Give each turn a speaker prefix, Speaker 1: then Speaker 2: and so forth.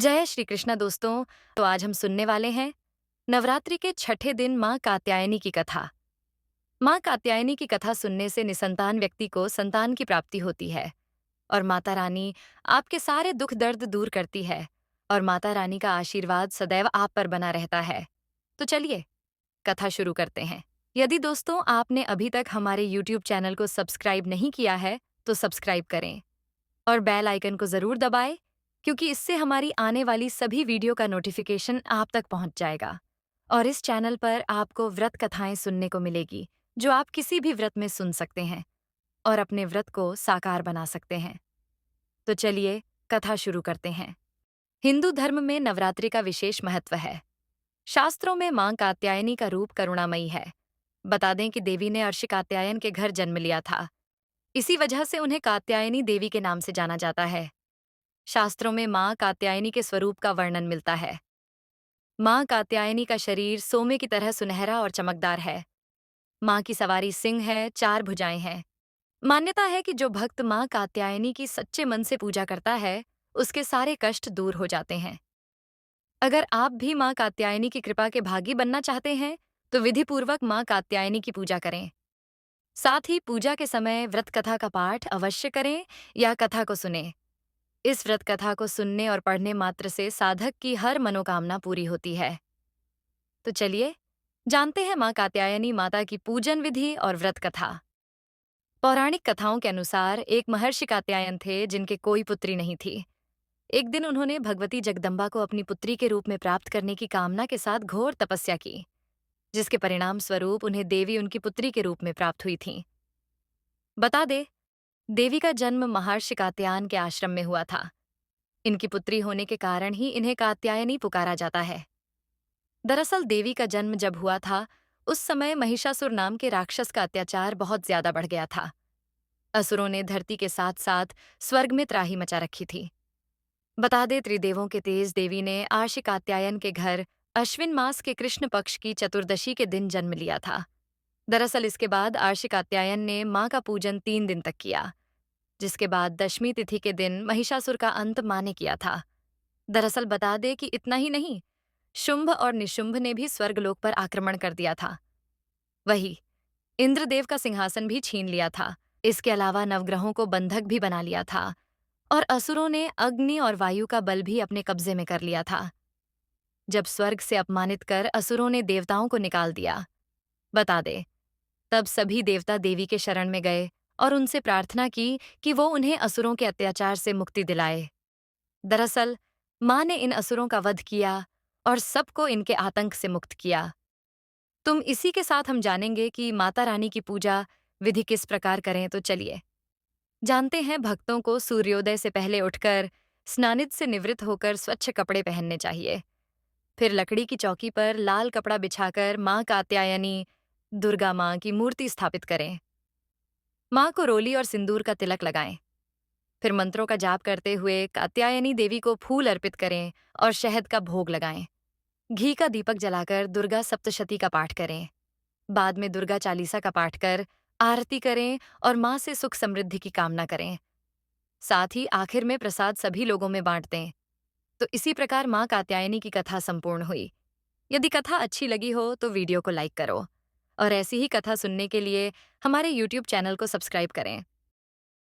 Speaker 1: जय श्री कृष्णा दोस्तों। तो आज हम सुनने वाले हैं नवरात्रि के छठे दिन माँ कात्यायनी की कथा। माँ कात्यायनी की कथा सुनने से निसंतान व्यक्ति को संतान की प्राप्ति होती है और माता रानी आपके सारे दुख दर्द दूर करती है और माता रानी का आशीर्वाद सदैव आप पर बना रहता है। तो चलिए कथा शुरू करते हैं। यदि दोस्तों आपने अभी तक हमारे YouTube चैनल को सब्सक्राइब नहीं किया है तो सब्सक्राइब करें और बेल आइकन को जरूर दबाएं, क्योंकि इससे हमारी आने वाली सभी वीडियो का नोटिफिकेशन आप तक पहुंच जाएगा। और इस चैनल पर आपको व्रत कथाएं सुनने को मिलेगी जो आप किसी भी व्रत में सुन सकते हैं और अपने व्रत को साकार बना सकते हैं। तो चलिए कथा शुरू करते हैं। हिंदू धर्म में नवरात्रि का विशेष महत्व है। शास्त्रों में मां कात्यायनी का रूप करुणामयी है। बता दें कि देवी ने अर्षि कात्यायन के घर जन्म लिया था। इसी वजह से उन्हें कात्यायनी देवी के नाम से जाना जाता है। शास्त्रों में मां कात्यायनी के स्वरूप का वर्णन मिलता है। मां कात्यायनी का शरीर सोमे की तरह सुनहरा और चमकदार है। मां की सवारी सिंह है, 4 भुजाएं हैं। मान्यता है कि जो भक्त मां कात्यायनी की सच्चे मन से पूजा करता है, उसके सारे कष्ट दूर हो जाते हैं। अगर आप भी मां कात्यायनी की कृपा के भागी बनना चाहते हैं, तो विधिपूर्वक मां कात्यायनी की पूजा करें। साथ ही पूजा के समय व्रत कथा का पाठ अवश्य करें या कथा को सुनें। इस व्रत कथा को सुनने और पढ़ने मात्र से साधक की हर मनोकामना पूरी होती है। तो चलिए जानते हैं मां कात्यायनी माता की पूजन विधि और व्रत कथा। पौराणिक कथाओं के अनुसार एक महर्षि कात्यायन थे जिनके कोई पुत्री नहीं थी। एक दिन उन्होंने भगवती जगदम्बा को अपनी पुत्री के रूप में प्राप्त करने की कामना के साथ घोर तपस्या की, जिसके परिणाम स्वरूप उन्हें देवी उनकी पुत्री के रूप में प्राप्त हुई थी। बता दे, देवी का जन्म महर्षि कात्यायन के आश्रम में हुआ था। इनकी पुत्री होने के कारण ही इन्हें कात्यायनी पुकारा जाता है। दरअसल देवी का जन्म जब हुआ था, उस समय महिषासुर नाम के राक्षस का अत्याचार बहुत ज्यादा बढ़ गया था। असुरों ने धरती के साथ साथ स्वर्ग में त्राही मचा रखी थी। बता दे, त्रिदेवों के तेज देवी ने आर्षि कात्यायन के घर अश्विन मास के कृष्ण पक्ष की चतुर्दशी के दिन जन्म लिया था। दरअसल इसके बाद आर्षि कात्यायन ने मां का पूजन 3 दिन तक किया, जिसके बाद दशमी तिथि के दिन महिषासुर का अंत मां ने किया था। दरअसल बता दे कि इतना ही नहीं, शुंभ और निशुंभ ने भी स्वर्गलोक पर आक्रमण कर दिया था। वही इंद्रदेव का सिंहासन भी छीन लिया था। इसके अलावा नवग्रहों को बंधक भी बना लिया था और असुरों ने अग्नि और वायु का बल भी अपने कब्जे में कर लिया था। जब स्वर्ग से अपमानित कर असुरों ने देवताओं को निकाल दिया, बता दे, तब सभी देवता देवी के शरण में गए और उनसे प्रार्थना की कि वो उन्हें असुरों के अत्याचार से मुक्ति दिलाए। दरअसल मां ने इन असुरों का वध किया और सबको इनके आतंक से मुक्त किया। तुम इसी के साथ हम जानेंगे कि माता रानी की पूजा विधि किस प्रकार करें। तो चलिए जानते हैं। भक्तों को सूर्योदय से पहले उठकर स्नानित से निवृत्त होकर स्वच्छ कपड़े पहनने चाहिए। फिर लकड़ी की चौकी पर लाल कपड़ा बिछाकर मां कात्यायनी दुर्गा मां की मूर्ति स्थापित करें। मां को रोली और सिंदूर का तिलक लगाएं। फिर मंत्रों का जाप करते हुए कात्यायनी देवी को फूल अर्पित करें और शहद का भोग लगाएं। घी का दीपक जलाकर दुर्गा सप्तशती का पाठ करें। बाद में दुर्गा चालीसा का पाठ कर आरती करें और मां से सुख समृद्धि की कामना करें। साथ ही आखिर में प्रसाद सभी लोगों में बांट दें। तो इसी प्रकार मां कात्यायनी की कथा संपूर्ण हुई। यदि कथा अच्छी लगी हो तो वीडियो को लाइक करो और ऐसी ही कथा सुनने के लिए हमारे YouTube चैनल को सब्सक्राइब करें।